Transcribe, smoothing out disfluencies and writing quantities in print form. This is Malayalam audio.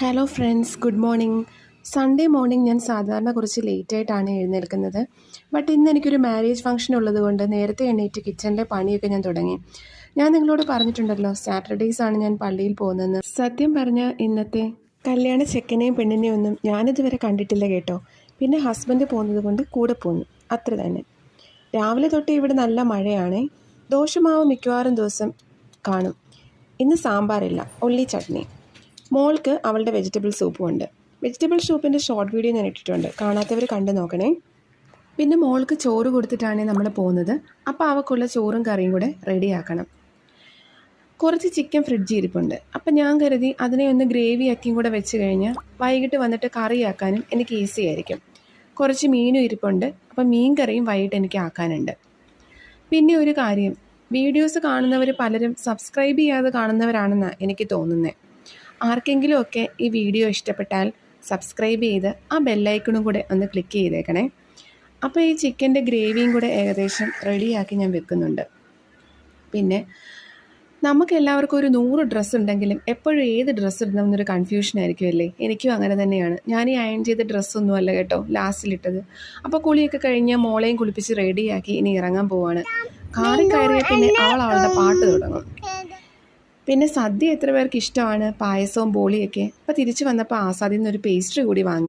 Hello friends, good morning. Sunday morning ഞാൻ സാധാരണ കുറച്ച് ലേറ്റായിട്ടാണ് എഴുന്നേൽക്കുന്നത്. ബട്ട് ഇന്ന് എനിക്കൊരു മാരേജ് ഫംഗ്ഷൻ ഉള്ളതുകൊണ്ട് നേരത്തെ എണീറ്റ് കിച്ചണിലെ പണിയൊക്കെ ഞാൻ തുടങ്ങി. ഞാൻ നിങ്ങളോട് പറഞ്ഞിട്ടുണ്ടല്ലോ, സാറ്റർഡേയ്സ് ആണ് ഞാൻ പള്ളിയിൽ പോകുന്നതെന്ന്. സത്യം പറഞ്ഞാൽ ഇന്നത്തെ കല്യാണ ചെക്കനെയും പെണ്ണിനെയും ഒന്നും ഞാനിതുവരെ കണ്ടിട്ടില്ല കേട്ടോ. പിന്നെ ഹസ്ബൻഡ് പോകുന്നത് കൊണ്ട് കൂടെ പോന്നു, അത്ര തന്നെ. രാവിലെ തൊട്ട് ഇവിടെ നല്ല മഴയാണ്. ദോശമാവ് മിക്കവാറും ദിവസം കാണും. ഇന്ന് സാമ്പാറില്ല, ഒള്ളി ചട്നി. മോൾക്ക് അവളുടെ വെജിറ്റബിൾ സൂപ്പും ഉണ്ട്. വെജിറ്റബിൾ സൂപ്പിൻ്റെ ഷോർട്ട് വീഡിയോ ഞാൻ ഇട്ടിട്ടുണ്ട്, കാണാത്തവർ കണ്ടു നോക്കണേ. പിന്നെ മോൾക്ക് ചോറ് കൊടുത്തിട്ടാണ് നമ്മൾ പോകുന്നത്. അപ്പോൾ അവൾക്കുള്ള ചോറും കറിയും കൂടെ റെഡിയാക്കണം. കുറച്ച് ചിക്കൻ ഫ്രിഡ്ജിൽ ഇരിപ്പുണ്ട്. അപ്പം ഞാൻ കരുതി അതിനെ ഒന്ന് ഗ്രേവി ആക്കിയും കൂടെ വെച്ച് കഴിഞ്ഞാൽ വൈകിട്ട് വന്നിട്ട് കറിയാക്കാനും എനിക്ക് ഈസി ആയിരിക്കും. കുറച്ച് മീനും ഇരിപ്പുണ്ട്. അപ്പം മീൻ കറിയും വൈകിട്ട് എനിക്ക് ആക്കാനുണ്ട്. പിന്നെ ഒരു കാര്യം, വീഡിയോസ് കാണുന്നവർ പലരും സബ്സ്ക്രൈബ് ചെയ്യാതെ കാണുന്നവരാണെന്നാണ് എനിക്ക് തോന്നുന്നത്. ആർക്കെങ്കിലും ഒക്കെ ഈ വീഡിയോ ഇഷ്ടപ്പെട്ടാൽ സബ്സ്ക്രൈബ് ചെയ്ത് ആ ബെല്ലൈക്കണും കൂടെ ഒന്ന് ക്ലിക്ക് ചെയ്തേക്കണേ. അപ്പോൾ ഈ ചിക്കൻ്റെ ഗ്രേവിയും കൂടെ ഏകദേശം റെഡിയാക്കി ഞാൻ വെക്കുന്നുണ്ട്. പിന്നെ നമുക്കെല്ലാവർക്കും ഒരു 100 ഡ്രസ്സ് ഉണ്ടെങ്കിലും എപ്പോഴും ഏത് ഡ്രസ്സ് ഇടണമെന്നൊരു കൺഫ്യൂഷൻ ആയിരിക്കും അല്ലേ? എനിക്കും അങ്ങനെ തന്നെയാണ്. ഞാൻ ഈ അയൺ ചെയ്ത ഡ്രസ്സൊന്നും അല്ല കേട്ടോ ലാസ്റ്റിലിട്ടത്. അപ്പോൾ കുളിയൊക്കെ കഴിഞ്ഞ് മോളെയും കുളിപ്പിച്ച് റെഡിയാക്കി ഇനി ഇറങ്ങാൻ പോവാണ്. കാറിൽ കയറിയ പിന്നെ അവളുടെ പാട്ട് തുടങ്ങും. പിന്നെ സദ്യ എത്ര പേർക്ക് ഇഷ്ടമാണ്, പായസവും ബോളിയൊക്കെ. അപ്പോൾ തിരിച്ചു വന്നപ്പോൾ ആസാദിൽ നിന്നൊരു പേസ്ട്രി കൂടി വാങ്ങി.